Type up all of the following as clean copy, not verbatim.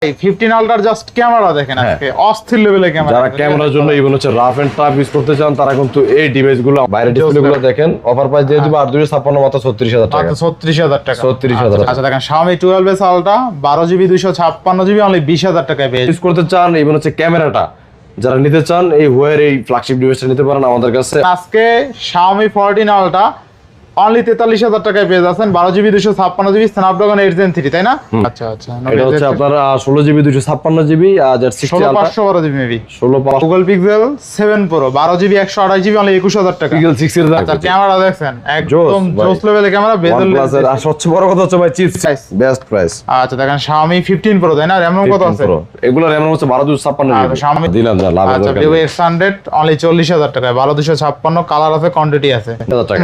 15 আলট্রার just camera দেখেন আজকে অস্থির লেভেলের ক্যামেরা। যারা ক্যামেরার জন্য ইভেন হচ্ছে রাফ এন্ড টাফ ইউজ করতে চান তারা কিন্তু এই ডিভাইসগুলো বাইরে ডিসপ্লেগুলো দেখেন অফার প্রাইস দিয়ে দিব 856 মাত্র 36000 টাকা। মাত্র 36000 টাকা। 36000 আচ্ছা দেখেন Xiaomi 12s ultra 12GB 256GB only 20000 টাকায় পেয়ে ইউজ করতে চান ইভেন হচ্ছে ক্যামেরাটা যারা নিতে চান এই হুয়ার এই ফ্ল্যাগশিপ ডিভাইসটা নিতে পারেন আমাদের কাছে। আজকে Xiaomi 14 আলট্রা অনলি 43000 টাকায় পেয়ে যাচ্ছেন 12GB 256GB স্ন্যাপড্রাগন 8 Gen 3 তাই না? আচ্ছা আচ্ছা এটা হচ্ছে আপনার 16GB 256GB আর 60 ultra 512GB maybe 16 Google Pixel 7 Pro 12GB 128GB only 21000 টাকা। Pixel 6 এর দাম। আচ্ছা ক্যামেরা দেখছেন একদম জোস লেভেলের ক্যামেরা বেজেল প্লাসের আর সবচেয়ে বড় কথা হচ্ছে ভাই চিপস বেস্ট প্রাইস। আচ্ছা দেখেন Xiaomi 15 Pro তাই না? RAM কত আছে? এগুলো RAM হচ্ছে 12256GB দিলাম যা লাভ আচ্ছা Vivo X100 অনলি 40000 টাকা 12256 কালার আছে কোয়ান্টিটি আছে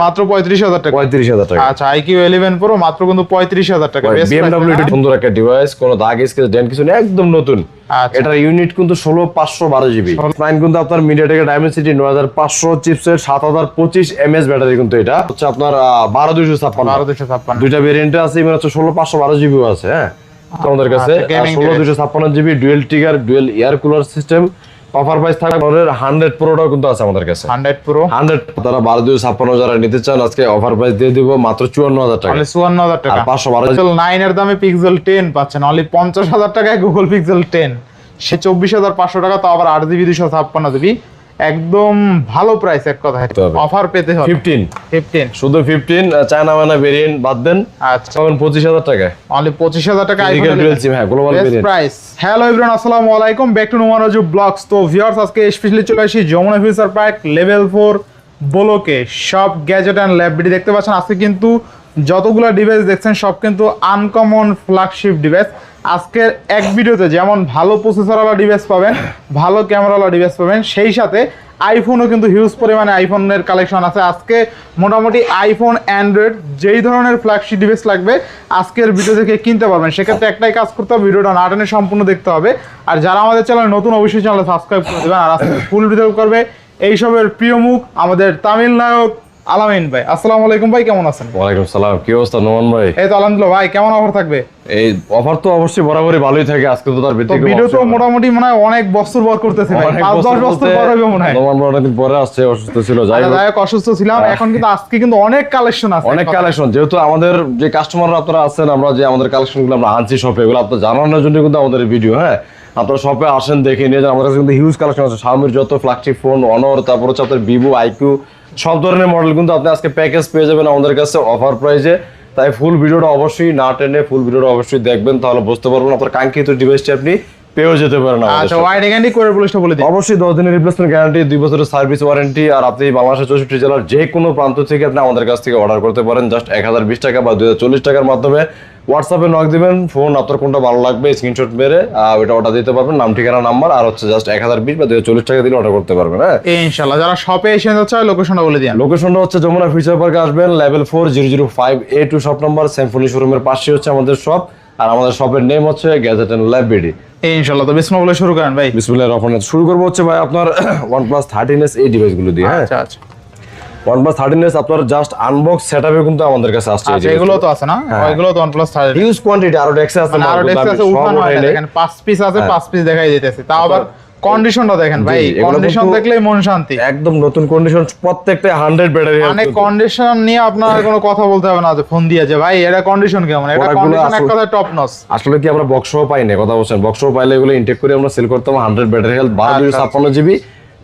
মাত্র 35000 টাকা। 35000 টাকা। আচ্ছা IQ 11 Pro মাত্র কিন্তু 35000 টাকা। BMW এটা সুন্দর একটা ডিভাইস কোনো দাগ স্কেচ ডেন্ট কিছু নেই একদম নতুন। আচ্ছা এটার ইউনিট কিন্তু 16512GB স্পাইন কিন্তু আপনার MediaTek Dimensity 9500 chipset 7025 mAh battery কিন্তু এটা হচ্ছে আপনার 12256 দুইটা ভেরিয়েন্টে আছে ইভেন হচ্ছে 16512GB আছে। হ্যাঁ আমাদের কাছে 16256GB dual trigger dual air cooler system offer price থাকবে 100 প্রোটাও কিন্তু আছে আমাদের কাছে 100 Pro 100 তারা 12256 যারা নিতে চান আজকে অফার প্রাইস দিয়ে দিব মাত্র 54000 টাকা। অনলি 54000 টাকা। 512 9 এর দামে Pixel 10 পাচ্ছেন অনলি 50000 টাকায় Google Pixel 10 সে 24500 টাকা তো আবার 8GB 256GB একদম ভালো প্রাইস এক কথায় অফার পেতে হবে 15 শুধু 15 চায়না মানা ভেরিয়েন্ট বাদ দেন আচ্ছা 25000 টাকা অনলি 25000 টাকা আইফোন হ্যাঁ global variant price. Hello everyone আসসালামু আলাইকুম back to Noman Raju vlogs. তো ভিউয়ার্স আজকে স্পেশালি চলে আসি যমুনা ফিউচার পার্ক লেভেল 4 বলোকে সব গ্যাজেট এন্ড ল্যাববিডি দেখতে পাচ্ছেন। আজকে কিন্তু যতগুলো ডিভাইস দেখছেন সব কিন্তু আনকমন ফ্ল্যাগশিপ ডিভাইস। আজকের এক ভিডিওতে যেমন ভালো প্রসেসরওয়ালা ডিভাইস পাবেন ভালো ক্যামেরাওয়ালা ডিভাইস পাবেন সেই সাথে আইফোনও কিন্তু হিউজ পরিমাণে আইফোনের কালেকশন আছে। আজকে মোটামুটি আইফোন অ্যান্ড্রয়েড যেই ধরনের ফ্ল্যাগশিপ ডিভাইস লাগবে আজকের ভিডিও থেকে কিনতে পারবেন। সেক্ষেত্রে একটাই কাজ করতে হবে ভিডিওটা না টেনে সম্পূর্ণ দেখতে হবে। আর যারা আমাদের চ্যানেল নতুন অবশ্যই চ্যানেল সাবস্ক্রাইব করে দেবেন। আর আজকে ফুল ভিডিও করবে এইসবের প্রিয় মুখ আমাদের তামিল নায়ক আলামিন ভাই। আসসালামু আলাইকুম ভাই, কেমন আছেন? ওয়ালাইকুম সালাম, কি অবস্থা নোমান ভাই? এই তো আলহামদুলিল্লাহ। ভাই কেমন অফার থাকবে? এই অফার তো অবশ্যই বরাবরই ভালোই থাকে, আজকে তো তার ব্যতিক্রম। ভিডিও তো মোটামুটি মনে হয় অনেক বছর পর করতেছে ভাই, 5-10 বছর পর হবে মনে হয়। নোমান ভাই অনেকদিন পরে আসছে, অসুস্থ ছিল, যাই হোক অসুস্থ ছিলাম। এখন কিন্তু আজকে কিন্তু অনেক কালেকশন আছে, অনেক কালেকশন। যেহেতু আমাদের যে কাস্টমাররা আপনারা আছেন, আমরা যে আমাদের কালেকশনগুলো আমরা আনছি শপে, এগুলো আপনাদের জানানোর জন্য কিন্তু আমাদের ভিডিও। হ্যাঁ আপনারা শপে আসেন, দেখে নিয়ে যান। আমাদের কাছে কিন্তু হিউজ কালেকশন আছে, Xiaomi যত ফ্ল্যাগশিপ ফোন, Honor, তারপর হচ্ছে আপনার Vivo, IQ সব ধরনের মডেল কিন্তু আপনি আজকে প্যাকেজ পেয়ে যাবেন আমাদের কাছে অফার প্রাইসে। তাই ফুল ভিডিওটা অবশ্যই না টেনে ফুল ভিডিওটা অবশ্যই দেখবেন, তাহলে বুঝতে পারবেন আপনার কাঙ্ক্ষিত ডিভাইসটি আপনি পেয়েও যেতে পারেন। আচ্ছা ওয়ারেন্টি গ্যারান্টি করে পুলিশটা বলে দিই। অবশ্যই 10 দিনের রিপ্লেসমেন্ট গ্যারান্টি, 2 বছরের সার্ভিস ওয়ারেন্টি। আর আপনি বাংলাদেশের 64 জেলার যে কোনো প্রান্ত থেকে আপনি আমাদের কাছ থেকে অর্ডার করতে পারেন জাস্ট 1020 টাকা বা 2040 টাকার মাধ্যমে। হোয়াটসঅ্যাপে নক দিবেন, ফোন আপনার কোনটা ভালো লাগবে স্ক্রিনশট মেরে ওটা অর্ডার দিতে পারবেন, নাম ঠিকানা নাম্বার আর হচ্ছে জাস্ট 1020 বা 2040 টাকা দিলে অর্ডার করতে পারবেন। হ্যাঁ ইনশাআল্লাহ। যারা শপে এসে যাচ্ছে লোকেশনটা বলে দিন। লোকেশনটা হচ্ছে যমুনা ফিউচার পার্কে আসবেন, level 4 005A2 shop number, Symphony শোরুমের পাশে হচ্ছে আমাদের শপ। আর আমাদের শপের নেম হচ্ছে গ্যাজেট এন্ড ল্যাব বিডি। ইনশাআল্লাহ। তো বিসমিল্লাহ বলে শুরু করেন ভাই। বিসমিল্লাহির রহমানির রহিম। শুরু করব হচ্ছে ভাই আপনার OnePlus 13s এই ডিভাইসগুলো দিয়ে। হ্যাঁ আচ্ছা আচ্ছা OnePlus 13s আপনার জাস্ট আনবক্স সেটআপে কিন্তু আমাদের কাছে আসছে। আচ্ছা এগুলো তো আছে না, ওইগুলো তো OnePlus 13 হিউজ কোয়ান্টিটি, আরো ডেক্সে আছে, আরো ডেক্স আছে, উঠানো হয় দেখেন 5 পিস আছে, 5 পিস দেখাই দিতেছে। তাও আবার কন্ডিশনটা দেখেন ভাই, কন্ডিশন দেখলেই মন শান্তি। একদম নতুন কন্ডিশন, প্রত্যেকটা 100 ব্যাটারি। মানে কন্ডিশন নিয়ে আপনার কোনো কথা বলতে হবে না, যে ফোন দিয়ে যে ভাই এটা কন্ডিশন কেমন, এটা কন্ডিশন এক কথায় টপ নচ। আসলে কি আমরা বক্সও পাই না, কথা বলছেন, বক্সও পাইলে এগুলো ইনটেক করে আমরা সেল করতাম। 100 battery health, 1256GB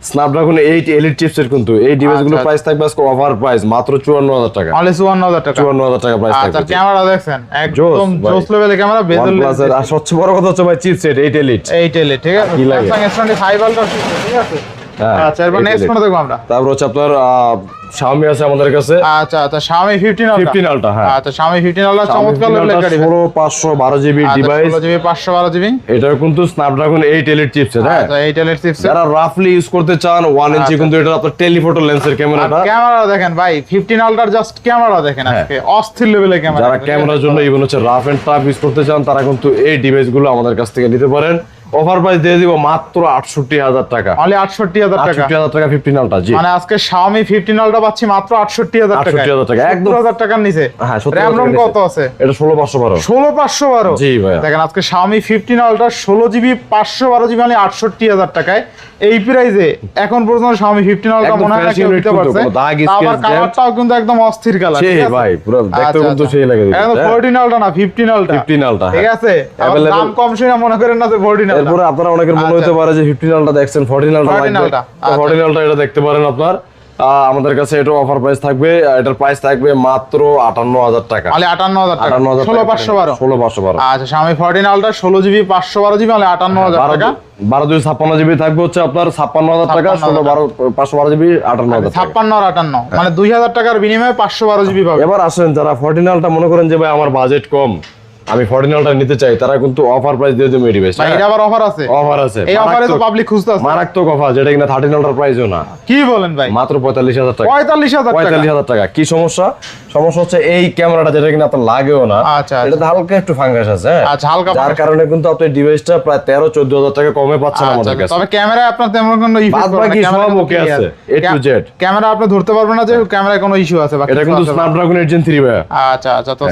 Snapdragon 8 elite চিপসের কিন্তু এই ডিভাইসগুলো প্রাইস থাকবে আজকে অফার প্রাইস মাত্র 54000 টাকা। অনলি 54000 টাকা। 54000 টাকা প্রাইস থাকবে। আচ্ছা ক্যামেরা দেখছেন একদম জোস লেভেলের ক্যামেরা, বেজেল OnePlus আর সবচেয়ে বড় কথা হচ্ছে ভাই চিপসেট 8 এলিট। 8 এলিট ঠিক আছে, Samsung S25 Ultra ঠিক আছে। আচ্ছা এরপর নেক্সট কোনটা দেখব আমরা? তারপর হচ্ছে আপনার Xiaomi আছে আমাদের কাছে। আচ্ছা আচ্ছা Xiaomi 15 Ultra। হ্যাঁ আচ্ছা Xiaomi 15 Ultra চমৎকার লেভেলের গাড়ি, 16512GB ডিভাইস। 16GB 512GB এটা কিন্তু স্ন্যাপড্রাগন 8 এলিট চিপসেট। হ্যাঁ আচ্ছা 8 এলিট চিপসেট। যারা রাফলি ইউজ করতে চান 1 ইঞ্চি কিন্তু এটা আপনার টেলিফটো লেন্সের ক্যামেরাটা। ক্যামেরা দেখেন ভাই 15 Ultra জাস্ট ক্যামেরা দেখেন আজকে অস্থির লেভেলের ক্যামেরা। যারা ক্যামেরার জন্য ইভেন হচ্ছে রাফ এন্ড টাফ ইউজ করতে চান তারা কিন্তু এই ডিভাইসগুলো আমাদের কাছ থেকে নিতে পারেন। অফার প্রাইস দিয়ে দিব মাত্র 68000 টাকা। অনলি 68000 টাকা। 68000 টাকা 15 আলটা। জি, মানে আজকে Xiaomi 15 আলটা পাচ্ছি মাত্র 68000 টাকা। 68000 টাকা একদম 70000 টাকার নিচে। হ্যাঁ, 70000 র‍্যাম রম টাকা কত আছে? এটা 16512। 16512। জি ভাইয়া। দেখেন আজকে Xiaomi 15 আলটা 16GB 512GB মানে 68000 টাকায়। এই প্রাইসে এখন পর্যন্ত Xiaomi 15 আলটা একদম মনে হয় না fresh কেউ unit দিতে কিন্তু, পারছে। কোনো দাগ, আবার scratch, কালারটাও কিন্তু একদম অস্থির কালার। সেই ভাই পুরো দেখতে কিন্তু সেই লাগে। এখন 14 আলটা না 15 আলটা। 15 আলটা। ঠিক আছে। আবার দাম কম শুনে মনে করেন না যে 14 আলটা। এরপরে আপনারা অনেকের মনে হতে পারে যে 15 আলটা দেখছেন 14 আলটা 14 লাগবে। আলটা। তো 14 আলটা এটা দেখতে পারেন আপনার। আমাদের কাছে এটা অফার প্রাইস থাকবে, এটার প্রাইস থাকবে মাত্র 58000 টাকা। মানে 58000 টাকা। 16512। 16512। আচ্ছা Xiaomi 14 আলটা 16GB 512GB মানে 58000 টাকা। 12 থাকবে হচ্ছে আপনার 56000 টাকা। 512GB 58000 টাকা। 56 আর 58 মানে 2000 টাকার বিনিময়ে 512GB পাবে। এবার আসেন যারা 14 আলটা মনে করেন যে ভাই আমার বাজেট কম, আমি 14 আলটা নিতে চাই, তারা কিন্তু অফার প্রাইস দিয়ে দেবো এটি বেশ। ভাই এটা আবার অফার আছে। অফার আছে। এই অফারে তো পাবলিক খুঁজতাছে। মারাত্মক অফার, যেটা কিনা 13 আলটার প্রাইসও না। কি বলেন ভাই? মাত্র 45000 টাকা। 45000 টাকা। 45000 টাকা। কি সমস্যা? সমস্যা হচ্ছে এই ক্যামেরাটা যেটা কিনা আপনার লাগেও না, আচ্ছা, এটাতে হালকা একটু ফাঙ্গাস আছে। হ্যাঁ, আচ্ছা হালকা যার কারণে কিন্তু আপনি ডিভাইসটা প্রায় 13-14000 টাকা কমে পাচ্ছেন আমাদের কাছে। তবে ক্যামেরায় আপনার তেমন কোনো বাদ বাকি সব ওকে আছে, A to Z। ক্যামেরা আপনি ধরতে পারবেন না যে ক্যামেরায় কোনো ইস্যু আছে বা এটা কিন্তু স্ন্যাপড্রাগন 8 Gen 3 ভাই। আচ্ছা আচ্ছা। তো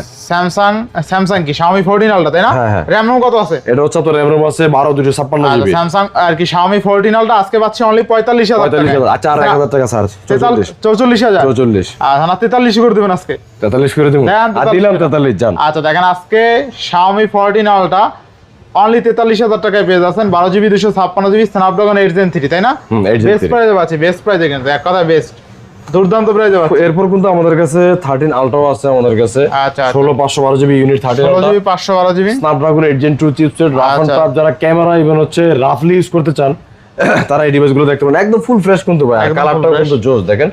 স্যামসাং কি Xiaomi 14 আলটা তাই না? হ্যাঁ, হ্যাঁ। র‍্যাম রম কত আছে? এটা হচ্ছে তো RAM আছে 12256GB। স্যামসাং আর কি Xiaomi 14 আলটা আজকে পাচ্ছি অনলি 45000 টাকা। 45000। আচ্ছা 1000 টাকা স্যার। 44000। 44। আচ্ছা না 43 করে দিবেন আজকে। 43 করে দেবো। দেন, আর দিলাম 43 জান। আচ্ছা দেখেন আজকে Xiaomi 14 আলটা অনলি 43000 টাকায় পেয়ে যাচ্ছেন। 12GB 256GB স্ন্যাপড্রাগন 8 Gen 3 তাই না? 8 Gen 3। বেস্ট প্রাইসে পাচ্ছি, বেস্ট প্রাইসে কিন্তু এক কথা বেস্ট, দুর্দান্ত প্রাইসে পাচ্ছি। এরপর কিন্তু আমাদের কাছে 13 আলটাও আছে আমাদের কাছে। আচ্ছা 16512GB unit 13 ultra. 16GB 512GB Snapdragon 8 Gen 2 chipset, rough and tough. যারা ক্যামেরা ইভেন হচ্ছে রাফলি ইউজ করতে চান তারা এই ডিভাইসগুলো দেখতে পারেন। একদম ফুল ফ্রেশ কিন্তু ভাই, একদম কালারটাও full fresh। কিন্তু জোস। দেখেন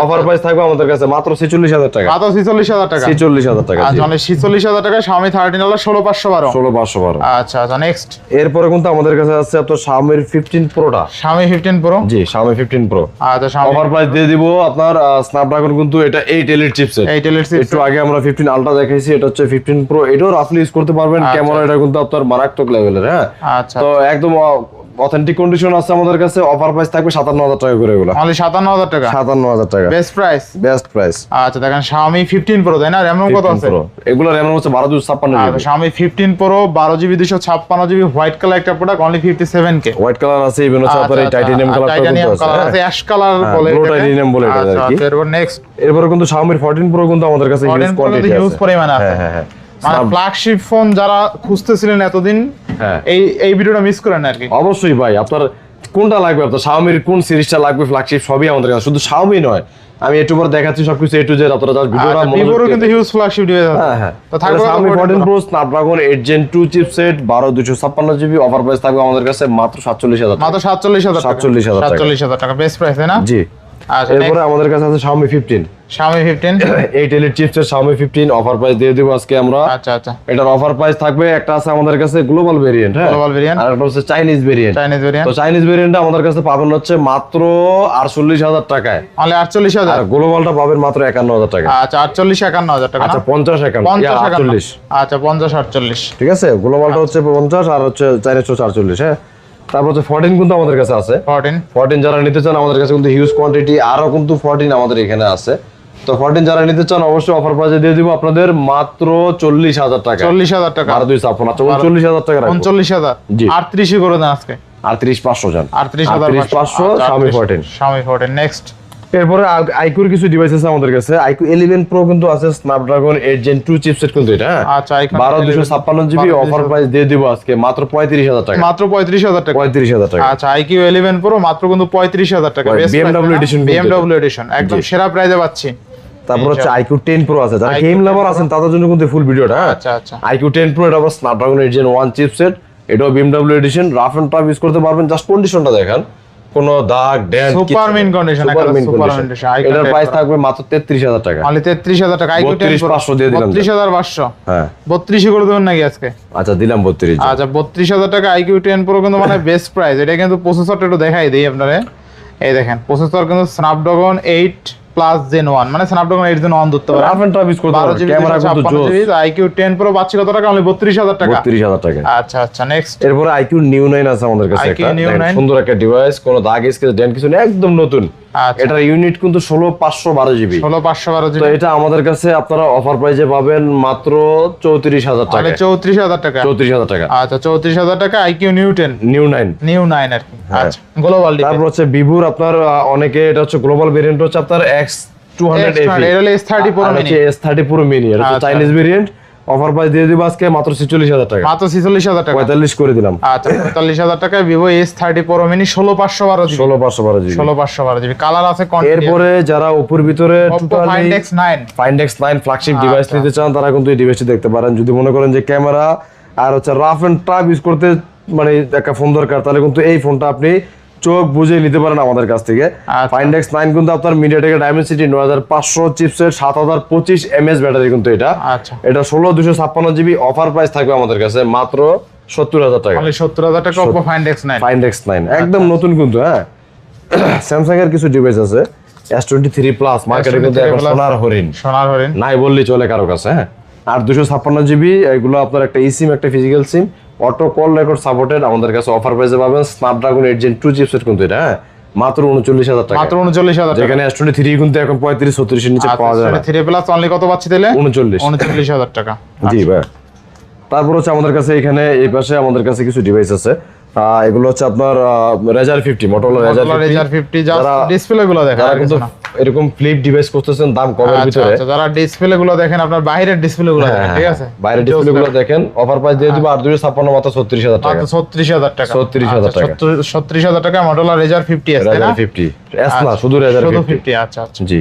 অফার প্রাইস থাকবে আমাদের কাছে মাত্র 46000 টাকা। মাত্র 46000 টাকা। 46000 টাকা। আচ্ছা মানে 46000 টাকা Xiaomi 13 আলটা 16512। 16512। আচ্ছা আচ্ছা নেক্সট এরপরে কিন্তু আমাদের কাছে আছে আপনার Xiaomi 15 Proটা। Xiaomi 15 Pro। জি, Xiaomi 15 Pro। আচ্ছা Xiaomi অফার প্রাইস দিয়ে দিব আপনার স্ন্যাপড্রাগন কিন্তু এটা 8 Elite চিপসেট। 8 Elite chipset. একটু আগে আমরা 15 আলটা দেখাইছি, এটা হচ্ছে 15 Pro। এটাও রাফলি ইউজ করতে পারবেন। ক্যামেরা এটা কিন্তু আপনার মারাত্মক লেভেলের। হ্যাঁ, আচ্ছা তো একদম অথেন্টিক কন্ডিশন আছে আমাদের কাছে। অফার প্রাইস থাকবে 57000 টাকা করে। এগুলো অনলি 57000 টাকা। 57000 টাকা বেস্ট প্রাইস। Best price. আচ্ছা দেখেন Xiaomi 15 Pro তাই না? র‍্যাম রম কত আছে? এগুলো RAM হচ্ছে 12256GB। আচ্ছা Xiaomi 15 Pro 12GB 256GB white colour একটা product only 57K। White colour আছে, ইভেন হচ্ছে আপনার এই টাইটানিয়াম কালারটা কিন্তু আছে। কালার আছে, অ্যাশ কালার বলে ব্লু টাইটানিয়াম বলে এটা আর কি। আচ্ছা এরপর নেক্সট এরপর কিন্তু Xiaomi 14 Pro কিন্তু আমাদের কাছে হিউজ 14 Pro কোয়ান্টিটি তে আছে। হিউজ পরিমাণে আছে। হ্যাঁ হ্যাঁ। মানে ফ্ল্যাগশিপ ফোন যারা খুঁজতেছিলেন এতদিন, হ্যাঁ, এই ভিডিওটা মিস করেন না আর কি। অবশ্যই ভাই। আপনার কোনটা লাগবে, আপনার Xiaomi কোন সিরিজটা লাগবে ফ্ল্যাগশিপ সবই আমাদের কাছে। শুধু Xiaomi নয়, আমি একটু পরে দেখাচ্ছি সবকিছু A to Z। আপনারা জাস্ট ভিডিওটা আচ্ছা Vivo কিন্তু হিউজ ফ্ল্যাগশিপ ডিভাইস আছে। হ্যাঁ হ্যাঁ। তো থাকবে Xiaomi 14 Pro Snapdragon 8 Gen 2 chipset 12256GB। Offer price থাকবে আমাদের কাছে মাত্র 47000 টাকা। মাত্র 47000 টাকা। 47000 টাকা বেস্ট প্রাইস তাই না? জি। আচ্ছা এরপরে আমাদের কাছে আছে Xiaomi 15। Xiaomi 15 8 Elite chipset Xiaomi 15 offer price দিয়ে দেব আজকে আমরা। আচ্ছা আচ্ছা। এটার অফার প্রাইস থাকবে, একটা আছে আমাদের কাছে গ্লোবাল ভেরিয়েন্ট। হ্যাঁ, গ্লোবাল ভেরিয়েন্ট। আর একটা হচ্ছে চাইনিজ ভেরিয়েন্ট। Chinese variant. তো চাইনিজ ভেরিয়েন্টটা আমাদের কাছে পাবেন হচ্ছে মাত্র 48000 টাকায়। অনলি 48000। আর গ্লোবালটা পাবেন মাত্র 51000 টাকা। আচ্ছা 48 51000 টাকা না? আচ্ছা 50 51 50 48। আচ্ছা 50 48। ঠিক আছে, গ্লোবালটা হচ্ছে 50 আর হচ্ছে চাইনিজ 48। হ্যাঁ, তারপর হচ্ছে 14 কিন্তু আমাদের কাছে আছে। 14 যারা নিতে চান আমাদের কাছে কিন্তু হিউজ কোয়ান্টিটি আরো কিন্তু 14 আমাদের এখানে আছে। তো 14 যারা নিতে চান অবশ্যই অফার প্রাইসে দিয়ে দিব আপনাদের মাত্র 40000 টাকা। 40000 টাকা। 1256 আচ্ছা 39000 টাকা রাখবো। 39000। জি। 38 করে দেন আজকে। 38500 জান। 38500 Xiaomi 14। Xiaomi 14 next. এরপরে আইকুর কিছু ডিভাইস আছে আমাদের কাছে। আইকু 11 Pro কিন্তু আছে স্ন্যাপড্রাগন 8 Gen 2 চিপসেট কিন্তু এটা। হ্যাঁ, আচ্ছা iQOO 12256GB অফার প্রাইস দিয়ে দিব আজকে মাত্র 35000 টাকা। মাত্র 35000 টাকা। 35000 টাকা। আচ্ছা iQOO 11 Pro মাত্র কিন্তু 35000 টাকা। BMW addition. BMW এডিশন একদম সেরা প্রাইসে পাচ্ছি। তারপর হচ্ছে iQOO 10 Pro আছে। যারা গেম লাভার আছেন তাদের জন্য কিন্তু ফুল ভিডিওটা। আচ্ছা আচ্ছা। iQOO 10 Pro এটা আবার স্ন্যাপড্রাগন 8 Gen 1 চিপসেট। এটাও BMW edition. Rough and tough use করতে পারবেন। জাস্ট কন্ডিশনটা দেখেন, কোনো দাগ dent super mint condition. Super condition. এটার প্রাইস থাকবে মাত্র 33000 টাকা। অনলি 33000 টাকা। iQOO 10 Pro 32500 দিয়ে দিলাম। 32500। হ্যাঁ 32 করে দেবেন নাকি আজকে? আচ্ছা দিলাম 32। আচ্ছা 32000 টাকা iQOO 10 Pro কিন্তু মানে বেস্ট প্রাইস। এটা কিন্তু প্রসেসরটা একটু দেখাই দেই আপনারে। এই দেখেন প্রসেসর কিন্তু স্ন্যাপড্রাগন 8 প্লাস জেন 1 মানে স্ন্যাপড্রাগন 8 জেন 1 ধরতে পারে। রাফ এন্ড টাফ ইউজ করতে পারবেন, ক্যামেরা কিন্তু জোস। আইকিউ 10 প্রো পাচ্ছি কত টাকা? অনলি 32000 টাকা। 32000 টাকা। আচ্ছা আচ্ছা নেক্সট। এরপরে আইকিউ নিউ 9 আছে আমাদের কাছে IQ একটা, Neo দেখেন 9 সুন্দর একটা ডিভাইস, কোনো দাগ স্কেচ ডেন্ট কিছু নেই, একদম নতুন। আচ্ছা এটার ইউনিট কিন্তু 16512 জিবি। 16512 তো জিবি। এটা আমাদের কাছে আপনারা অফার প্রাইসে পাবেন মাত্র 34000 টাকা। 34000 টাকা। 34000 টাকা। আচ্ছা 34000 টাকা আইকিউ নিউ 10 নিউ 9। নিউ 9 আর কি। আচ্ছা গ্লোবাল ডিভাইস। তারপর হচ্ছে ভিভোর আপনার অনেকে এটা হচ্ছে গ্লোবাল ভেরিয়েন্ট হচ্ছে আপনার X200 FE, এটা হলো S30 pro mini. S30 Pro mini, এটা হচ্ছে আচ্ছা। Chinese variant. অফার প্রাইস দিয়ে দিব আজকে মাত্র 46000 টাকা। মাত্র 46000 টাকা। 45 করে দিলাম। আচ্ছা 45000 টাকায় Vivo S30 pro mini 16512 GB. 16512 GB. 16512 GB colour আছে কোয়ান্টিটি। এরপরে যারা ওপোর ভিতরে Oppo totally Find X9 Find X9 flagship device আচ্ছা। নিতে চান, তারা কিন্তু এই ডিভাইসটি দেখতে পারেন। যদি মনে করেন যে ক্যামেরা আর হচ্ছে রাফ এন্ড টাফ ইউজ করতে মানে একটা ফোন দরকার, তাহলে কিন্তু এই ফোনটা আপনি চোখ বুঝে নিতে পারেন আমাদের কাছ থেকে। আচ্ছা। Find X9 কিন্তু আপনার মিডিয়াটেকের ডাইমেনসিটি 9500 চিপসেট, 7025 mAh ব্যাটারি কিন্তু এটা। আচ্ছা এটা 16256 জিবি। অফার প্রাইস থাকবে আমাদের কাছে মাত্র 70000 টাকা। অনলি 70000 টাকা Oppo Find X9। Find X9 একদম নতুন কিন্তু। হ্যাঁ, স্যামসাং এর কিছু ডিভাইস আছে S23 প্লাস, মার্কেটে কিন্তু এখন সোনার হরিণ, সোনার হরিণ নাই বললেই চলে কারো কাছে। হ্যাঁ, আর 256 জিবি, এগুলো আপনার একটা eSIM একটা ফিজিক্যাল সিম, অটো কল রেকর্ড সাপোর্টেড। আমাদের কাছে অফার প্রাইসে পাবেন স্ন্যাপড্রাগন 8 Gen 2 চিপসেট কিন্তু এটা। হ্যাঁ, মাত্র 39000 টাকা। মাত্র 39000 টাকা। যেখানে S23 কিন্তু এখন 35-36 এর নিচে পাওয়া যায় না। 3 প্লাস অনলি কত পাচ্ছি তাহলে? 39000 টাকা। জি ভাই। তারপর হচ্ছে আমাদের কাছে এখানে এই পাশে আমাদের কাছে কিছু ডিভাইস আছে। এগুলো হচ্ছে আপনার Razr 50, Motorola Razr 50 just display গুলো দেখেন। যারা কিন্তু এরকম ফ্লিপ ডিভাইস করতেছেন দাম কমের ভিতরে, আচ্ছা যারা ডিসপ্লে গুলো দেখেন, আপনার বাইরের ডিসপ্লে গুলো দেখেন, ঠিক আছে? বাইরের ডিসপ্লে গুলো দেখেন। অফার প্রাইস দিয়ে দিব আর 256 মাত্র 36000 টাকা। মাত্র 36000 টাকা। 36000 টাকা। 36000 টাকা Motorola Razr 50 আছে না? Razr 50 S না, শুধু Razr 50। আচ্ছা আচ্ছা। জি।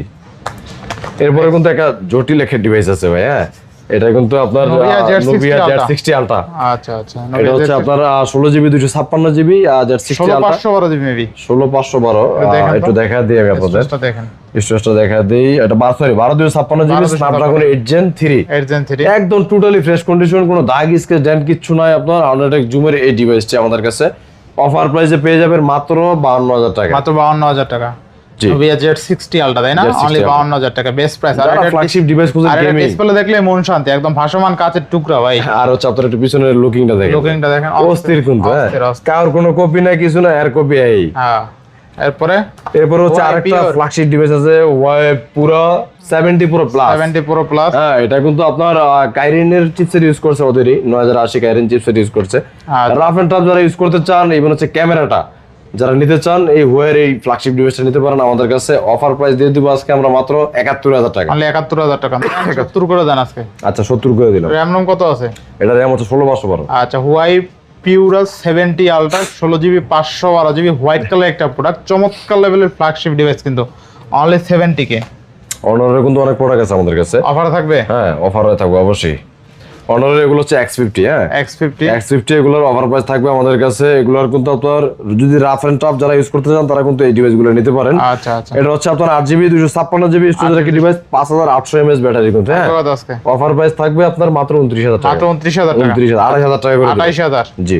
এরপরে কিন্তু একটা জটিল একটা ডিভাইস আছে ভাই। হ্যাঁ, এটা কিন্তু আপনার Nubia Nubia Z60 Ultra। আচ্ছা আচ্ছা। এটা হচ্ছে আপনার 16GB 256GB Z60 Ultra 16512 GB maybe. 16512। একটু দেখা দিই আমি আপনাদের, এটা দেখেন। স্টোরেজটা দেখা দিই। এটা 12256GB স্ন্যাপড্রাগন 8 Gen 3। 8 Gen 3 একদম টোটালি ফ্রেশ কন্ডিশন, কোনো দাগ স্কেচ ডেন্ট কিচ্ছু নাই। আপনার আলট্রাটেক জুমের এই ডিভাইসটি আমাদের কাছে অফার প্রাইসে পেয়ে যাবেন মাত্র 52000 টাকা। মাত্র 52000 টাকা। জি। Nubia Z60 Ultra তাই না? Z60 only Ultra। 52000 টাকা বেস্ট প্রাইস। আর যারা এটা ফ্ল্যাগশিপ ডিভাইস খুঁজে গেমিং, ডিসপ্লে দেখলে মন শান্তি, একদম ভাসমান কাচের টুকরা ভাই। আর হচ্ছে আপনার একটু পিছনের লুকিংটা দেখেন, লুকিংটা দেখেন অস্থির কিন্তু। হ্যাঁ, অস্থির, অস্থির। কার কোনো কপি নাই কিছু না, এর কপি এই। হ্যাঁ এরপরে হচ্ছে Huawei আরেকটা Pure। ফ্ল্যাগশিপ ডিভাইস আছে Huawei পুরো 70 Pro Plus। 70 Pro Plus। হ্যাঁ, এটা কিন্তু আপনার কাইরিনের চিপসেট ইউজ করছে, ওদেরই 9080 কাইরিন চিপসেট ইউজ করছে। আচ্ছা। রাফ এন্ড টাফ যারা ইউজ করতে চান, ইভেন হচ্ছে ক্যামেরাটা যারা নিতে চান, এই Huawei এই ফ্ল্যাগশিপ ডিভাইসটা নিতে পারেন আমাদের কাছে। অফার প্রাইস দিয়ে দিব আজকে আমরা মাত্র 71000 টাকা। অনলি 71000 টাকা। 70 করে দেন আজকে। আচ্ছা 70 করে দিলাম। RAM ROM কত আছে? এটা RAM হচ্ছে 16/512। আচ্ছা Huawei Pure 70 Ultra 16GB 512GB white colour একটা প্রোডাক্ট, চমৎকার লেভেলের ফ্ল্যাগশিপ ডিভাইস কিন্তু অনলি 70K। অনারের কিন্তু অনেক প্রোডাক্ট আছে আমাদের কাছে। অফার থাকবে? হ্যাঁ, অফার থাকবে অবশ্যই। অনারের এগুলো হচ্ছে X50। হ্যাঁ, X50 এগুলোর অফার প্রাইস থাকবে আমাদের কাছে। এগুলোর কিন্তু আপনার যদি রাফ এন্ড টাফ যারা ইউজ করতে চান, তারা কিন্তু এই ডিভাইসগুলো নিতে পারেন। আচ্ছা আচ্ছা। এটা হচ্ছে আপনার 8GB 256GB স্টোরেজ একটা ডিভাইস, 5800 mAh ব্যাটারি কিন্তু। হ্যাঁ, কত আজকে? অফার প্রাইস থাকবে আপনার মাত্র 29000 টাকা। মাত্র 29000 টাকা। 28000 টাকা করে দিলাম। 28000। জি।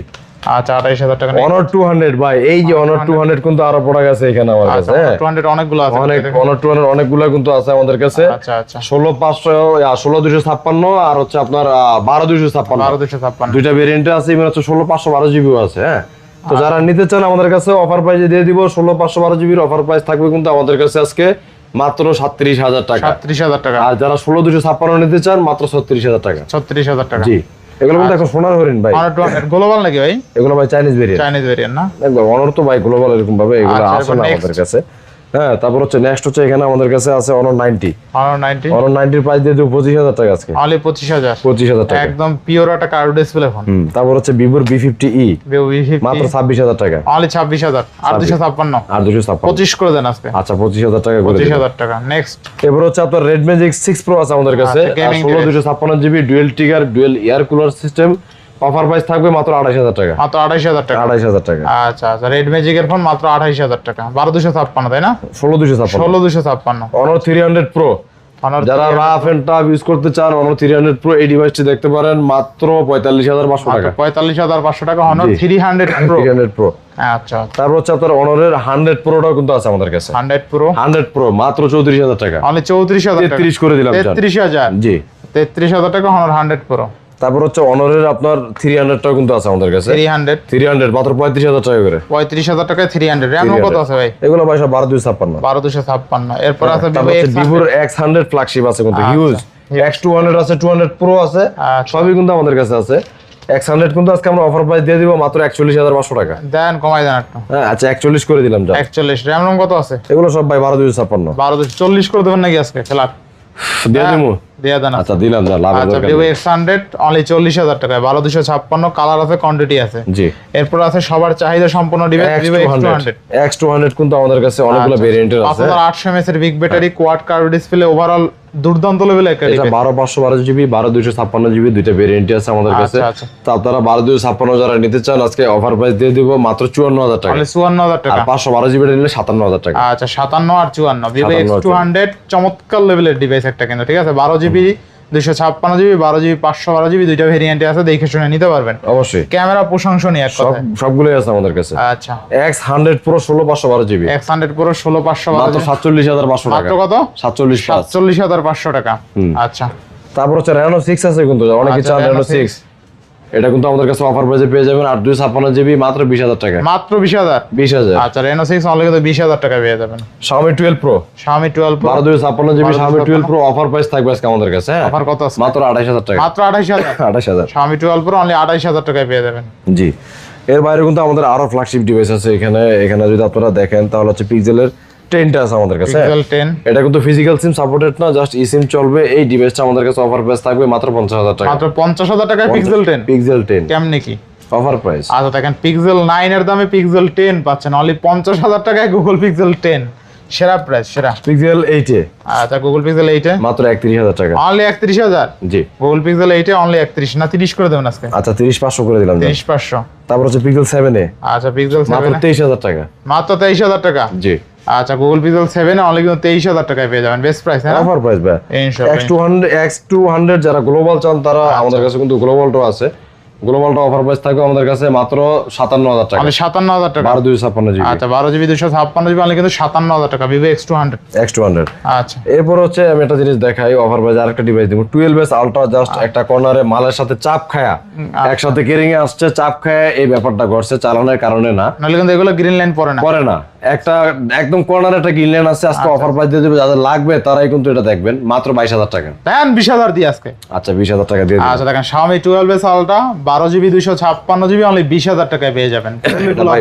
আচ্ছা 28000 টাকা। Honor 200 ভাই, এই যে Honor 200 কিন্তু আরো প্রোডাক্ট আছে এখানে আমার কাছে। আচ্ছা হ্যাঁ, 200 অনেকগুলো আছে। অনেক Honor 200 অনেকগুলো কিন্তু আছে আমাদের কাছে। আচ্ছা আচ্ছা। 16256 আর হচ্ছে আপনার 12256। 12256। দুইটা ভেরিয়েন্টে আছে, ইভেন হচ্ছে 16512GB আছে। হ্যাঁ, তো যারা নিতে চান আমাদের কাছে অফার প্রাইসে দিয়ে দিব 16512GB অফার প্রাইস থাকবে কিন্তু আমাদের কাছে আজকে মাত্র 37000 টাকা। 37000 টাকা। আর যারা 16256 নিতে চান মাত্র 36000 টাকা। 36000 টাকা। জি। এগুলো কিন্তু এখন সোনার হরিণ ভাই। Honor 200 গ্লোবাল নাকি ভাই? এগুলো ভাই চাইনিজ ভেরিয়েন্ট। চাইনিজ ভেরিয়েন্ট না? একবার Honor তো ভাই গ্লোবাল এরকম ভাবে এগুলো আচ্ছা, আসে না এরপর আমাদের কাছে। হ্যাঁ, তারপর হচ্ছে নেক্সট হচ্ছে এখানে আমাদের কাছে আছে Honor 90। Honor 90। Honor 90 এর প্রাইস দিয়ে দেব 25000 টাকা আজকে। অনলি 25000। 25000 টাকা। একদম পিওর একটা কার্ড ডিসপ্লে ফোন। তারপর হচ্ছে Vivo V50e Vivo V50 মাত্র 26000 টাকা। অনলি 26000 আর 256 আর 256। 25 করে দেন আজকে। আচ্ছা 25000 টাকা করে দিলাম। 25000 টাকা। নেক্সট এরপর হচ্ছে আপনার Red Magic 6 Pro আছে আমাদের কাছে। আচ্ছা, gaming 16256GB dual trigger dual air cooler system. Offer price থাকবে মাত্র 28000 টাকা। মাত্র 28000 টাকা। 28000 টাকা। আচ্ছা আচ্ছা। রেড ম্যাজিকের ফোন মাত্র 28000 টাকা। 12256 তাই না? 16256। 16256। Honor 300 Pro Honor যারা 300 রাফ এন্ড টাফ ইউজ করতে চান Honor 300 Pro এই ডিভাইসটি দেখতে পারেন মাত্র 45500 টাকা। 45500 টাকা Honor 300 Pro। 300 Pro। আচ্ছা তারপর হচ্ছে আপনার Honor-এর 100 Pro-টাও কিন্তু আছে আমাদের কাছে। 100 Pro 100 Pro মাত্র 34000 টাকা। অনলি 34000 টাকা। 33 করে দিলাম জান। 33000 জি 33000 টাকা Honor 100 Pro। তারপর হচ্ছে Honor-এর আপনার 300-টাও কিন্তু আছে আমাদের কাছে। 300 মাত্র 35000 টাকা করে। 35000 টাকায় 300। RAM কত আছে ভাই? এগুলো ভাই সব 12256। 12256। এরপর আছে তারপর হচ্ছে Vivo X100 ফ্ল্যাগশিপ আছে কিন্তু হিউজ। X200 আছে, 200 Pro আছে, সবই কিন্তু আমাদের কাছে আছে। X100 কিন্তু আজকে আমরা অফার প্রাইস দিয়ে দিব মাত্র 41500 টাকা। দেন কমাই দেন একটু। হ্যাঁ আচ্ছা 41 করে দিলাম যা। 41। RAM কত আছে? এগুলো সব ভাই 12256। 12240 করে দেবেন নাকি আজকে খেলা? দিয়ে দিমু। দিয়া দেন। আচ্ছা দিলাম যা লাভ আচ্ছা Vivo X100 অনলি 40000 টাকায় 12256। কালার আছে, কোয়ান্টিটি আছে। জি এরপর আছে সবার চাহিদা সম্পন্ন ডিভাইস Vivo X200। X200 কিন্তু আমাদের কাছে অনেকগুলো ভেরিয়েন্টের আছে। 5800 mAh এর big battery, quad curve display, overall দুর্দান্ত লেভেলের একটা এটা ডিভাইস। 12512 জিবি 12256 জিবি দুইটা ভেরিয়েন্টই আছে আমাদের কাছে। আচ্ছা। তো আপনারা 12256 যারা নিতে চান আজকে অফার প্রাইস দিয়ে দিব মাত্র 54000 টাকা। অনলি 54000 আর টাকা। 512 জিবি নিলে 57000 টাকা। আচ্ছা 57 আর 54 Vivo 57 X200 চমৎকার লেভেলের ডিভাইস একটা কিন্তু, ঠিক আছে? 12 জিবি 256 জিবি, 12 জিবি 512 জিবি দুইটা ভেরিয়েন্টে আছে, দেখে শুনে নিতে পারবেন। অবশ্যই ক্যামেরা প্রশংসনীয় এক কথায়। সবগুলোই আছে আমাদের কাছে। আচ্ছা X100 Pro 16512 GB X100 Pro 16512 মাত্র 47500 টাকা। মাত্র কত? 47500। 47500 টাকা। আচ্ছা তারপর হচ্ছে Reno 6 আছে কিন্তু অনেকে চান Reno 6। এটা কিন্তু আমাদের কাছে অফার প্রাইসে পেয়ে যাবেন 8256 জিবি মাত্র 20000 টাকা। মাত্র 20000। 20000। আচ্ছা Reno 6 অনলি কিন্তু 20000 টাকা পেয়ে যাবেন। Xiaomi 12 Pro Xiaomi 12 Pro 12256 GB Xiaomi 12 Pro offer price থাকবে আজকে আমাদের কাছে। হ্যাঁ অফার কত আছে? মাত্র 28000 টাকা। মাত্র 28000। 28000 Xiaomi 12 Pro অনলি 28000 টাকায় পেয়ে যাবেন। জি এর বাইরে কিন্তু আমাদের আরো ফ্ল্যাগশিপ ডিভাইস আছে এখানে যদি আপনারা দেখেন তাহলে হচ্ছে পিক্সেলের 10টা আছে আমাদের কাছে। Pixel 10 এটা কিন্তু ফিজিক্যাল সিম সাপোর্টেড না, জাস্ট eSIM চলবে। এই ডিভাইসটা আমাদের কাছে অফার প্রাইস থাকবে মাত্র 50000 টাকা। মাত্র 50000 টাকায় Pixel 10। Pixel 10 কেমনে কি অফার প্রাইস? আচ্ছা দেখেন Pixel 9 এর দামে Pixel 10 পাচ্ছেন অনলি 50000 টাকায় Google Pixel 10। সেরা প্রাইস সেরা। Pixel 8 এ আচ্ছা Google Pixel 8 এ মাত্র 31000 টাকা। Only 31000। G Google Pixel 8 A only 31 না 30 করে দেবেন আজকে। আচ্ছা 30500 করে দিলাম। 30500। তারপর হচ্ছে Pixel 7 এ আচ্ছা Pixel 7 মাত্র 23000 টাকা। মাত্র 23000 টাকা। জি আচ্ছা Google Pixel 7 এ অনলি কিন্তু 23000 টাকায় পেয়ে যাবেন, বেস্ট প্রাইস না? অফার প্রাইস ভাই। ইনশাআল্লাহ X200 যারা গ্লোবাল চান তারা আমাদের কাছে কিন্তু গ্লোবালটাও আছে। গ্লোবালটা অফার প্রাইস থাকবে আমাদের কাছে মাত্র 57000 টাকা। অনলি 57000 টাকা। 12256 জিবি। আচ্ছা 12 জিবি 256 জিবি অনলি কিন্তু 57000 টাকা Vivo X200। X200 আচ্ছা এরপর হচ্ছে আমি একটা জিনিস দেখাই অফার প্রাইস আরেকটা ডিভাইস দিব 12S আলট্রা জাস্ট একটা কর্নারে মালের সাথে চাপ খায়া একসাথে কেরিং এ আসছে, চাপ খায়া এই ব্যাপারটা ঘটছে, চালানোর কারণে না। নাহলে কিন্তু এগুলো গ্রিন লাইন পড়ে না। পরে না একটা একদম কর্নারে একটা গ্রিনল্যান্ড আছে আজকে অফার প্রাইস দিয়ে দেব, যাদের লাগবে তারাই কিন্তু এটা দেখবেন মাত্র 22000 টাকা। দেন 20000 দিয়ে আজকে। আচ্ছা 20000 টাকা দিয়ে দিন। আচ্ছা দেখেন Xiaomi 12S Ultra 12 GB 256 GB only 20000 টাকায় পেয়ে যাবেন। এটা ভাই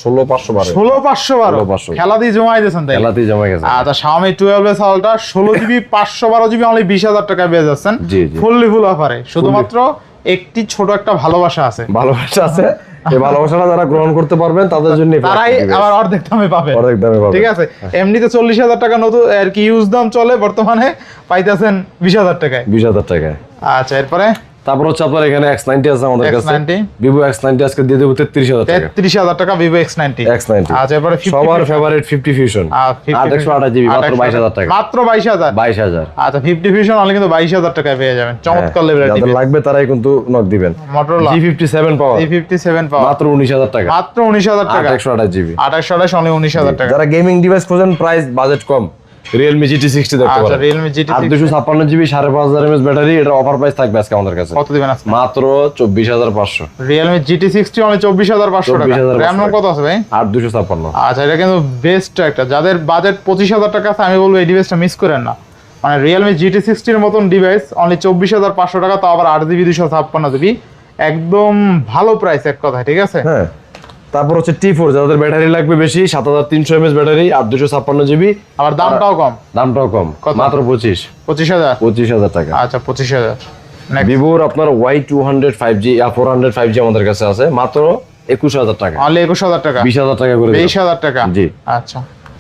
16512 16512 খেলা দিয়ে জমাই দিয়েছেন তাই? খেলাতেই জমা গেছে। আচ্ছা Xiaomi 12S Ultra 16 GB 512 GB only 20000 টাকায় পেয়ে যাচ্ছেন। জি জি ফুল অফারে শুধুমাত্র একটি ছোট একটা ভালোবাসা আছে। ভালোবাসা আছে, এই ভালোবাসাটা যারা গ্রহণ করতে পারবেন তাদের জন্য তারাই আবার অর্ধেক দামে পাবে। অর্ধেক দামে পাবে। ঠিক আছে এমনিতে 40000 টাকা নতুন আর কি ইউজ দাম চলে, বর্তমানে পাইতেছেন 20000 টাকায়। 20000 টাকায়। আচ্ছা এরপরে তারপর হচ্ছে আপনার এখানে X90 আছে আমাদের কাছে। X90 Vivo X90 আজকে দিয়ে দেব 33000 টাকা। 33000 টাকা Vivo X90। আচ্ছা এরপরে সবার ফেভারিট 50 Fusion 828 জিবি মাত্র 22000 টাকা। মাত্র 22000। 22000 আচ্ছা 50 Fusion অনলি কিন্তু 22000 টাকায় পেয়ে যাবেন, চমৎকার লেভেলের যাদের ডিভাইস। লাগবে তারাই কিন্তু নক দিবেন। Motorola G57 পাওয়ার G57 পাওয়ার মাত্র 19000 টাকা। মাত্র 19000 টাকা। 828 জিবি 828 অনলি 19000 টাকা। যারা গেমিং ডিভাইস খোঁজেন প্রাইস বাজেট কম Realme GT60 দেখতে আচ্ছা পারেন। Realme GT 8256 GB 5500 mAh battery, এটার অফার প্রাইস থাকবে আজকে আমাদের কাছে কত দিবেন আজকে? মাত্র 24500। Realme GT60 অনলি 24500 টাকা। 24500 RAM কত আছে ভাই? 8256। আচ্ছা এটা কিন্তু বেস্ট একটা, যাদের বাজেট 25000 টাকা আছে আমি বলবো এই ডিভাইসটা মিস করেন না। মানে Realme GT60 এর মতন ডিভাইস অনলি 24500 টাকা, তাও আবার 8GB 256GB, একদম ভালো প্রাইস এক কথায়, ঠিক আছে? হ্যাঁ তারপর হচ্ছে T4 যাদের ব্যাটারি লাগবে বেশি 7300 mAh ব্যাটারি 8256 জিবি, আবার দামটাও কম। দামটাও কম কত? মাত্র 25000 টাকা। আচ্ছা 25000। ভিভোর আপনার Y200 5G 400 5G আমাদের কাছে আছে মাত্র 21000 টাকা। অনলি 21000 টাকা। 20000 টাকা করে 20000 টাকা। জি আচ্ছা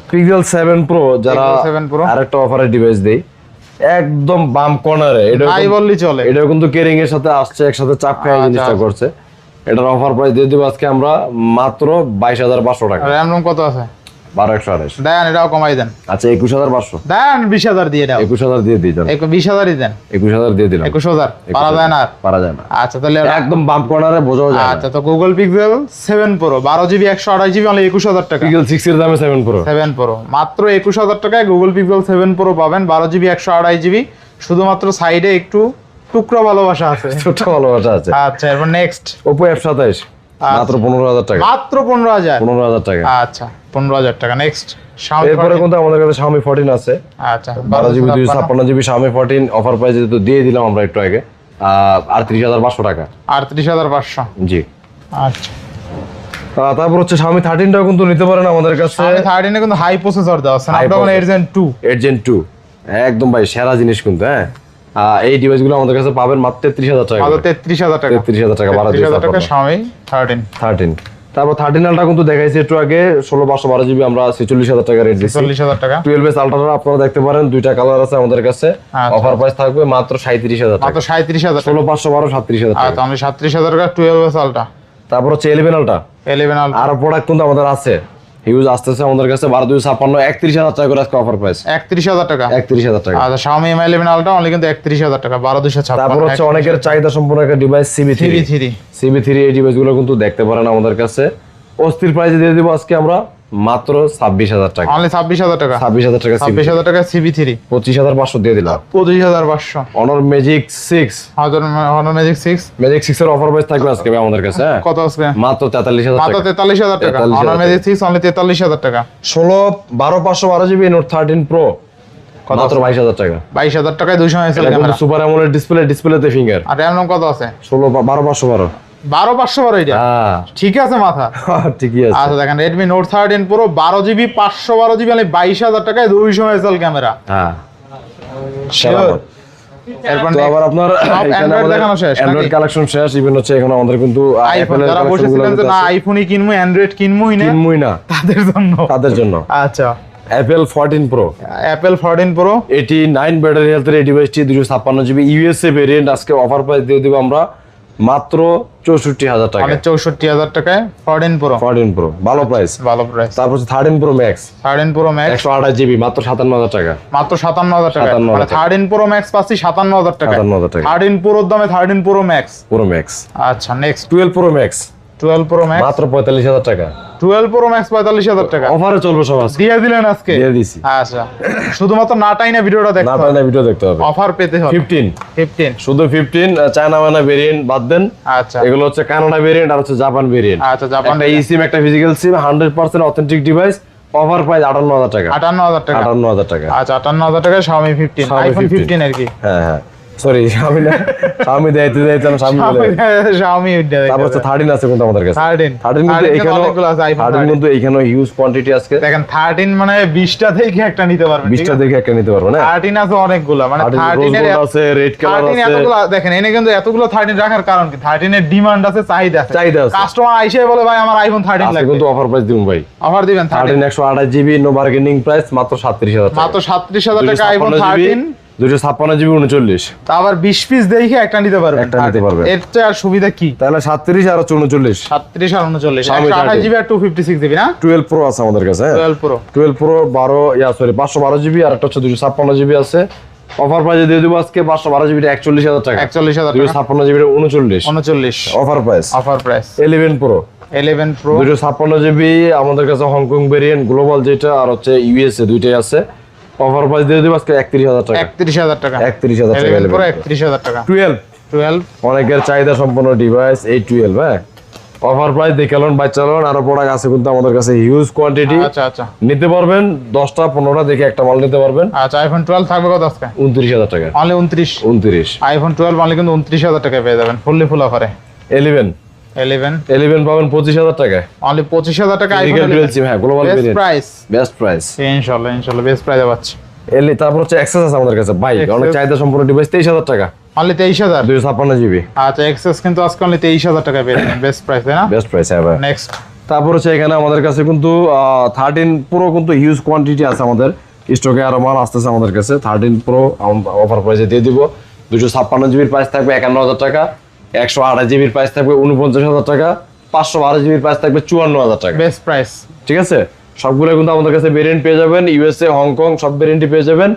Pixel 7 Pro যারা Pixel 7 Pro আরেকটা অফারের ডিভাইস দেই একদম বাম কর্নারে, এটা নাই বললি চলে। এটা কিন্তু কেরিং এর সাথে আসছে, একসাথে চাপ খায় এই জিনিসটা করছে। এটার অফার প্রাইস দিয়ে দেব আজকে আমরা মাত্র 22500 টাকা। RAM ROM কত আছে? 12,128 দেন, এটাও কমাই দেন। আচ্ছা 21,500 দেন 20,000 দিয়ে দাও। 21,000 দিয়ে দিই, 20,000ই দেন। 21,000 দিয়ে দিলাম। 21,000 পারা যায় না আর? পারা যায় না। আচ্ছা তাহলে একদম বাম কর্নারে বোঝাও যায় না। আচ্ছা, তো Google pixel 7 pro 12GB 128GB only 21,000 টাকা। পিক্সেল 6 এর দামে 7 প্রো। 7 প্রো মাত্র 21,000 টাকায় গুগল পিক্সেল 7 প্রো পাবেন, 12GB 128GB। শুধুমাত্র সাইডে একটু টুকরা ভালোবাসা আছে। ছোট ভালোবাসা আছে। আচ্ছা, এরপর নেক্সট Oppo F27 মাত্র 15,000 টাকা। মাত্র 15,000। 15,000 টাকা। আচ্ছা 15,000 টাকা। নেক্সট এরপরে কিন্তু আমাদের কাছে Xiaomi 14 আছে। আচ্ছা 12GB 256GB Xiaomi 14 অফার প্রাইসে তো দিয়ে দিলাম আমরা একটু আগে, 38,500 টাকা। 38,500। জি। আচ্ছা, তারপর হচ্ছে Xiaomi 13টাও কিন্তু নিতে পারেন আমাদের কাছে। Xiaomi 13 এ কিন্তু হাই প্রসেসর দেওয়া আছে, Snapdragon 8 Gen 2। 8 Gen 2 একদম ভাই সেরা জিনিস কিন্তু। হ্যাঁ, এই ডিভাইসগুলো আমাদের কাছে পাবেন মাত্র 33,000 টাকা। মাত্র 33,000 টাকা। 33,000 টাকা। 33,000 টাকা Xiaomi 13। তারপর 13 আলটা কিন্তু দেখাইছি একটু আগে, 16/512GB আমরা 46,000 টাকা রেট দিচ্ছি। 40,000 টাকা। 12 আলট্রা আপনারা দেখতে পারেন, দুইটা কালার আছে আমাদের কাছে। আচ্ছা। অফার প্রাইস থাকবে মাত্র 37,000 টাকা। মাত্র 37,000 টাকা। 16/512 37,000 টাকা। আচ্ছা, আমি 37,000 টাকা 12 আলটা। তারপর হচ্ছে 11 আলটা। 11 আলটা আরো প্রোডাক্ট কিন্তু আমাদের আছে, হিউজ আসতেছে আমাদের কাছে। 12/256 31,000 টাকা করে আজকে অফার প্রাইস। 31,000 টাকা। 31,000 টাকা। আচ্ছা, Xiaomi Mi 11 আলটা অনলি কিন্তু 31,000 টাকা। 12,256। তারপর হচ্ছে অনেকের চাহিদা সম্পন্ন একটা ডিভাইস CB3 এই ডিভাইসগুলো কিন্তু দেখতে পারেন আমাদের কাছে। অস্থির প্রাইসে দিয়ে দিব আজকে আমরা মাত্র 26,000 টাকা। অনলি 26,000 টাকা। 26,000 টাকা। 26,000 টাকা CB3। 25,500 দিয়ে দিলাম। 25,500। Honor Magic 6 Honor Magic 6 এর অফার প্রাইস থাকবে আজকে আমাদের কাছে। হ্যাঁ, কত আছে? মাত্র 43,000 মাত্র টাকা। 43,000 টাকা। 43,000 Honor Magic 6 অনলি 43,000 টাকা। 16/12/512GB Note 13 Pro মাত্র 22,000 টাকা। 22,000 টাকায় 200 মেগাপিক্সেল এটা কিন্তু ক্যামেরা। সুপার অ্যামোলেড ডিসপ্লেতে ফিঙ্গার। আর RAM কত আছে? 12/512 12,512 এটা। হ্যাঁ ঠিক আছে মাথা। ঠিকই আছে। আচ্ছা দেখেন Redmi Note 13 Pro 12GB 512GB only 22,000 টাকায় 200 মেগাপিক্সেল ক্যামেরা। হ্যাঁ, Sure। এরপর তো আবার আপনার এখানে Android দেখানো শেষ নাকি? অ্যান্ড্রয়েড কালেকশন শেষ। ইভেন হচ্ছে এখন আমাদের কিন্তু আইফোন যারা বসেছিলেন যে না আইফোনই কিনবো, অ্যান্ড্রয়েড কিনবোই না, কিনবই না তাদের জন্য। আচ্ছা, Apple 14 Pro Apple 14 Pro 89 battery হেলথের এই ডিভাইসটি 256GB ইউএসএ ভেরিয়েন্ট আজকে অফার প্রাইস দিয়ে দিব আমরা মাত্র 64,000 টাকা। মানে 64,000 টাকায় 14 Pro। 14 Pro ভালো প্রাইস। ভালো প্রাইস। তারপর হচ্ছে 13 Pro Max 13 Pro Max 128GB মাত্র 57,000 টাকা। মাত্র 57,000 টাকা। 57,000 মানে 13 Pro Max পাচ্ছি 57,000 টাকা। 57,000 টাকা। 13 Pro দামে 13 Pro Max। Pro Max। আচ্ছা, next 12 Pro Max 12 Pro Max মাত্র 45,000 টাকা। 12 Pro Max 45,000 টাকা অফারে চলবে সব আজকে। দিয়ে দিলেন আজকে? দিয়ে দিছি। আচ্ছা, শুধুমাত্র নাটাই না ভিডিওটা দেখতে না হবে, টাইনা ভিডিও দেখতে হবে। অফার পেতে হবে। 15 শুধু 15 চায়না মানা ভেরিয়েন্ট বাদ দেন। আচ্ছা এগুলো হচ্ছে কানাডা ভেরিয়েন্ট আর হচ্ছে জাপান ভেরিয়েন্ট। আচ্ছা, জাপান একটা eSIM একটা ফিজিক্যাল সিম 100% অথেন্টিক ডিভাইস। অফার প্রাইস 58,000 টাকা। 58,000 টাকা। 58,000 টাকা। আচ্ছা, 58,000 টাকা Xiaomi 15 Xiaomi আইফোন 15 15 আর কি। হ্যাঁ হ্যাঁ, সরি আমি না, আমি দেইতে না সামনে বলে। Xiaomi তারপর হচ্ছে 13 আছে কিন্তু আমাদের কাছে। 13 কিন্তু এখানে অনেকগুলো আছে iPhone 13 কিন্তু এখানে হিউজ কোয়ান্টিটি আজকে। দেখেন 13 মানে 20টা থেকে একটা নিতে পারবেন। 20টা দেখে একটা নিতে পারবো না। 13 আছে অনেকগুলো, মানে 13 এর আছে, রেড কালার 13 আছে। এতগুলো দেখেন, এনে কিন্তু এতগুলো 13 রাখার কারণ কি? 13 এর ডিমান্ড আছে, চাহিদা আছে। কাস্টমার আইসে বলে ভাই আমার আইফোন 13 আজকে লাগবে, কিন্তু অফার প্রাইস দিবেন ভাই। অফার দিবেন 13 128GB নো বার্গেনিং প্রাইস মাত্র 37,000 টাকা। মাত্র 37,000 টাকা আইফোন 13। 256GB 39 তা আবার 20 পিস দেখে একটা নিতে পারবেন। একটা নিতে পারবেন। এর চেয়ে আর সুবিধা কি? তাহলে 37 আর 39 37 আর 39 Xiaomi 128GB আর 256GB না? 12 Pro আছে আমাদের কাছে। 12 Pro 512GB আর একটা হচ্ছে 256GB আছে। অফার প্রাইসে দিয়ে দেব আজকে 512GB 41,000 টাকা। 41,000 টাকা। 256GB 39 offer price. Offer price 11 Pro 11 Pro 256GB আমাদের কাছে হংকং ভেরিয়েন্ট, গ্লোবাল যেটা আর হচ্ছে ইউএসএ দুইটাই আছে। অফার প্রাইস দিয়ে দেব আজকে 31,000 টাকা। 31,000 টাকা। 31,000 টাকা। 11 Pro 31,000 টাকা। 12 অনেকের চাহিদা সম্পন্ন ডিভাইস এই 12। হ্যাঁ, অফার প্রাইস দেখালেন বাচ্চালন। আরো প্রোডাক্ট আছে কিন্তু আমাদের কাছে হিউজ কোয়ান্টিটি। আচ্ছা আচ্ছা, নিতে পারবেন 10টা 15টা দেখে একটা মাল নিতে পারবেন। আচ্ছা আইফোন 12 থাকবে কত আজকে? 29,000 টাকা। অনলি 29 আইফোন 12 অনলি কিন্তু 29,000 টাকায় পেয়ে যাবেন ফুল অফারে। 11 পাবেন 25,000 টাকা। অনলি 25,000 টাকা আইফোন। হ্যাঁ, গ্লোবাল ভেরিয়েন্ট বেস্ট প্রাইস। ইনশাআল্লাহ বেস্ট প্রাইসে পাচ্ছি। তারপর হচ্ছে এক্সেস আছে আমাদের কাছে বাইক, অনেক চাহিদা সম্পন্ন ডিভাইস 23,000 টাকা। Only 23,000 256GB। আচ্ছা, এক্সেস কিন্তু আজকে অনলি 23,000 টাকায় পেয়ে যাবেন, বেস্ট প্রাইস তাই না? Best price. হ্যাঁ ভাই। নেক্সট তারপর হচ্ছে এখানে আমাদের কাছে কিন্তু 13 Pro কিন্তু হিউজ কোয়ান্টিটি আছে আমাদের স্টকে, আরো মাল আসতেছে আমাদের কাছে। 13 Pro অফার প্রাইসে দিয়ে দিব। 256GB প্রাইস থাকবে 51,000 টাকা। 128GB প্রাইস থাকবে 49,000 টাকা। 512GB প্রাইস থাকবে 54,000 টাকা। Best price. ঠিক আছে, সবগুলো কিন্তু আমাদের কাছে ভেরিয়েন্ট পেয়ে যাবেন, ইউএসএ, হংকং সব ভেরিয়েন্টই পেয়ে যাবেন।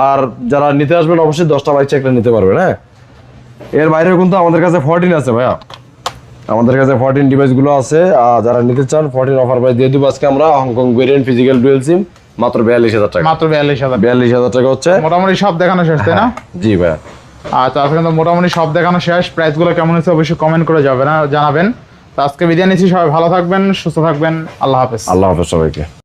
আর যারা নিতে আসবেন অবশ্যই 10টা বাইক একটা নিতে পারবেন। হ্যাঁ, এর বাইরেও কিন্তু আমাদের কাছে 14 আছে ভাইয়া, আমাদের কাছে 14 ডিভাইসগুলো আছে। যারা নিতে চান 14 অফার প্রাইস দিয়ে দিব আজকে আমরা। হংকং ভেরিয়েন্ট ফিজিক্যাল ডুয়েল সিম মাত্র 42,000 টাকা। মাত্র 42,000। 42,000 টাকা হচ্ছে মোটামুটি সব দেখানো শেষ, তাই না? জি ভাইয়া। আচ্ছা, আজকে কিন্তু মোটামুটি সব দেখানো শেষ। প্রাইসগুলো কেমন হচ্ছে অবশ্যই কমেন্ট করে জানাবেন। তো আজকে বিদায় নিচ্ছি, সবাই ভালো থাকবেন, সুস্থ থাকবেন, আল্লাহ হাফেজ। আল্লাহ হাফেজ সবাইকে।